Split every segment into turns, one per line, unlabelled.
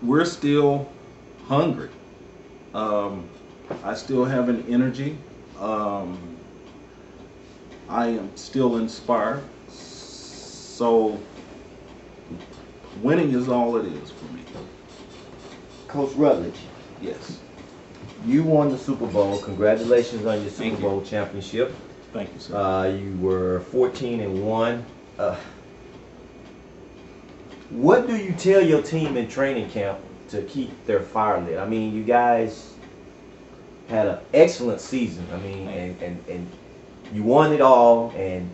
we're still hungry. I still have an energy. I am still inspired. So winning is all it is for me.
Coach Rutledge,
Yes.
you won the Super Bowl. Congratulations on your
Thank
Super
you.
Bowl championship.
Thank you, sir.
You were 14-1. What do you tell your team in training camp to keep their fire lit? I mean, you guys had an excellent season. I mean, and you won it all. And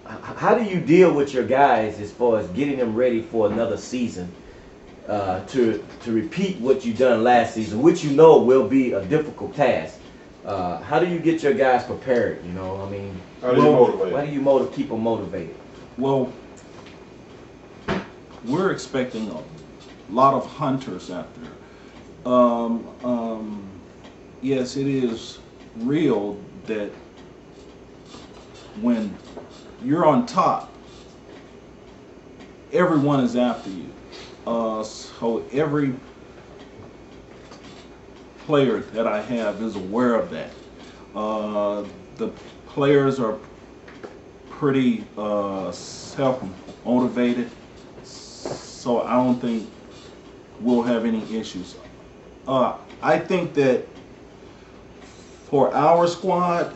how do you deal with your guys as far as getting them ready for another season to repeat what you done last season, which you know will be a difficult task? How do you get your guys prepared? You know, I mean,
How do you motivate?
why do you keep them motivated?
Well, we're expecting a lot of hunters out there. Yes, it is real that when you're on top, everyone is after you. So every player that I have is aware of that. The players are pretty self-motivated, so I don't think we'll have any issues. I think that for our squad,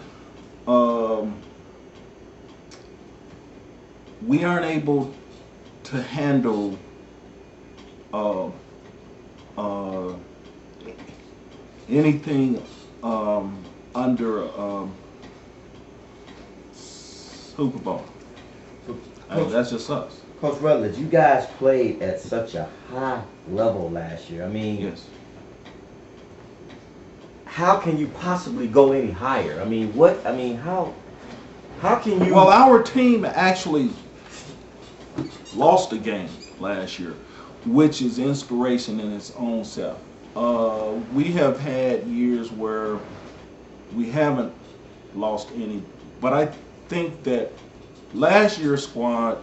we aren't able to handle anything under Super Bowl. I mean, that's just us.
Coach Rutledge, you guys played at such a high level last year. I mean,
Yes.
how can you possibly go any higher? I mean, how can you?
Well, our team actually lost a game last year, which is inspiration in its own self. We have had years where we haven't lost any, but I think that last year's squad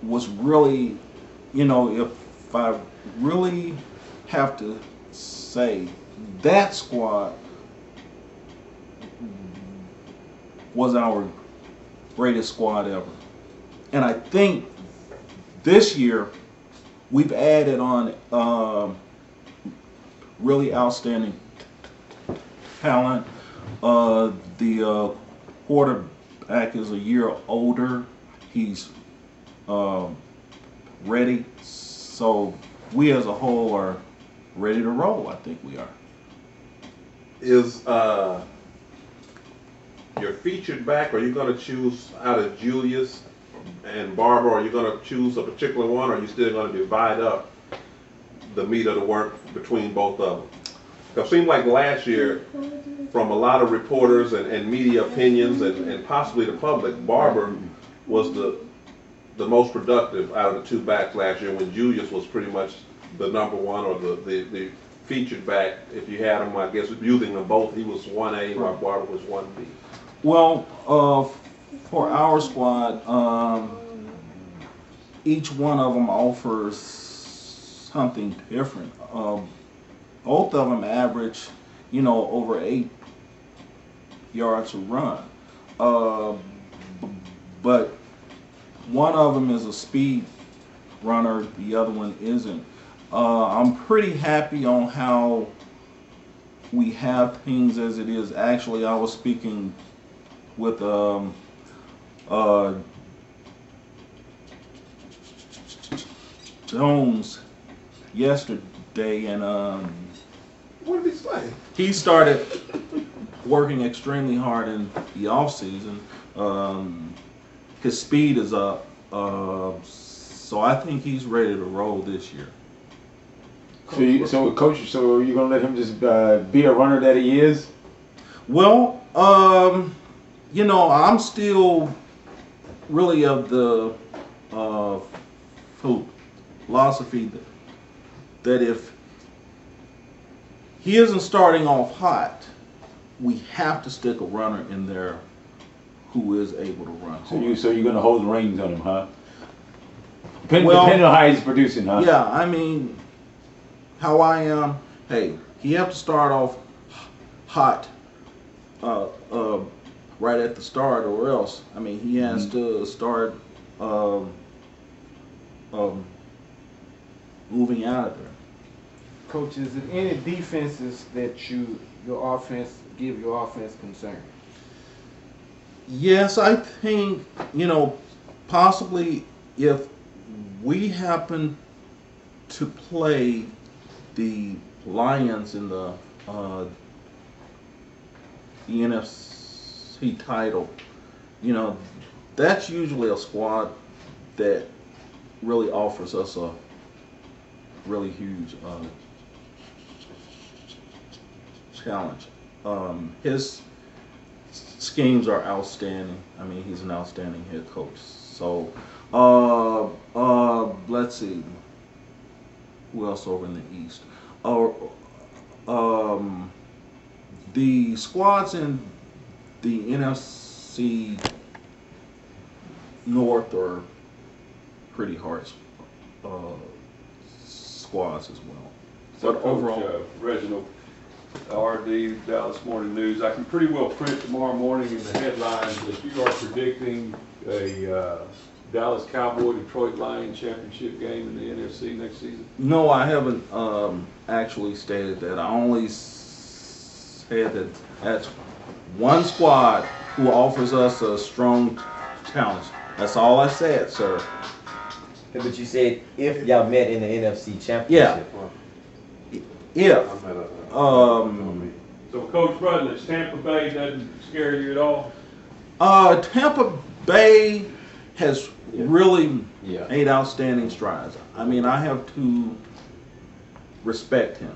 was really, if I really have to say, that squad was our greatest squad ever. And I think this year we've added on really outstanding talent. The quarterback is a year older. He's ready. So we as a whole are ready to roll. I think we are.
Is your featured back, are you going to choose out of Julius and Barber? Are you going to choose a particular one, or are you still going to divide up the meat of the work between both of them? Because it seemed like last year, from a lot of reporters and media opinions and possibly the public, Barber was the most productive out of the two backs last year, when Julius was pretty much the number one, or the featured back. If you had him, I guess using them both, he was 1A while Barber was 1B.
Well, for our squad, each one of them offers something different. Both of them average, over 8 yards a run. But one of them is a speed runner, the other one isn't. I'm pretty happy on how we have things as it is. Actually, I was speaking with Jones yesterday, and
What did he say?
he started working extremely hard in the off season. His speed is up, so I think he's ready to roll this year.
So, coach, so you're gonna let him just be a runner that he is?
Well, I'm still really of the philosophy that if he isn't starting off hot, we have to stick a runner in there who is able to run.
So you're gonna hold the reins on him, huh? Depending
Well,
on how he's producing, huh?
Yeah, I mean, how I am, hey, he have to start off hot right at the start, or else, I mean, he has to start moving out of there.
Coach, is there any defenses that your offense concern?
Yes, I think, possibly if we happen to play the Lions in the NFC title, that's usually a squad that really offers us a really huge challenge. His schemes are outstanding. I mean, he's an outstanding head coach. So, let's see. Who else over in the East? The squads in the NFC North are pretty hard squads as well.
So
But
Coach,
overall,
Reginald, RD, Dallas Morning News, I can pretty well print tomorrow morning in the headlines that you are predicting a Dallas Cowboy Detroit Lions championship game in the NFC next season.
no, I haven't actually stated that. I only said that that's one squad who offers us a strong challenge. That's all I said, sir.
But you said if y'all met in the NFC championship.
If
I'm at a-
So Coach Rutledge, Tampa Bay doesn't scare you at all?
Tampa Bay has really
Yeah.
made outstanding strides. I mean, I have to respect him.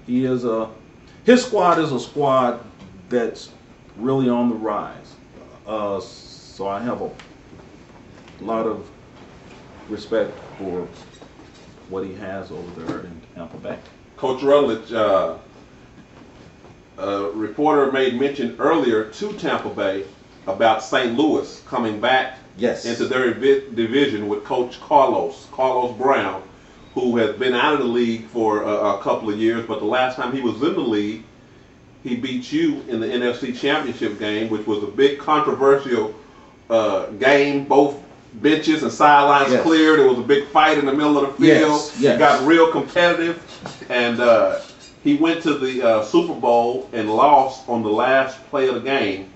His squad is a squad that's really on the rise. So I have a lot of respect for what he has over there in Tampa Bay.
Coach Rutledge, a reporter made mention earlier to Tampa Bay about St. Louis coming back
Yes.
into their division with Coach Carlos Brown, who has been out of the league for a couple of years, but the last time he was in the league, he beat you in the NFC Championship game, which was a big controversial game. Both benches and sidelines
Yes.
cleared. There was a big fight in the middle of the field.
Yes.
It got real competitive, and he went to the Super Bowl and lost on the last play of the game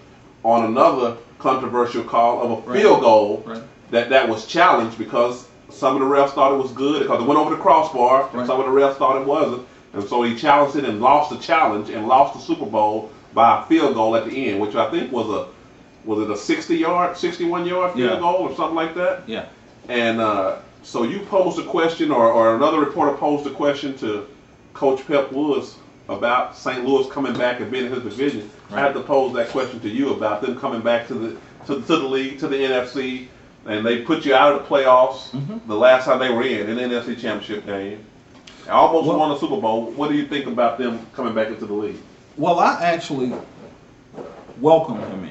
on another controversial call of a field goal
Right.
that was challenged because some of the refs thought it was good because it went over the crossbar, and
Right.
some of the refs thought it wasn't, and so he challenged it and lost the challenge and lost the Super Bowl by a field goal at the end, which I think was a 61-yard field
Yeah.
goal or something like that.
Yeah.
And so you posed a question, or another reporter posed a question to Coach Pep Woods about St. Louis coming back and being in his division. I had to pose that question to you about them coming back to the league, to the NFC, and they put you out of the playoffs the last time they were in the NFC Championship game. Almost won a Super Bowl. What do you think about them coming back into the league?
Well, I actually welcome him in.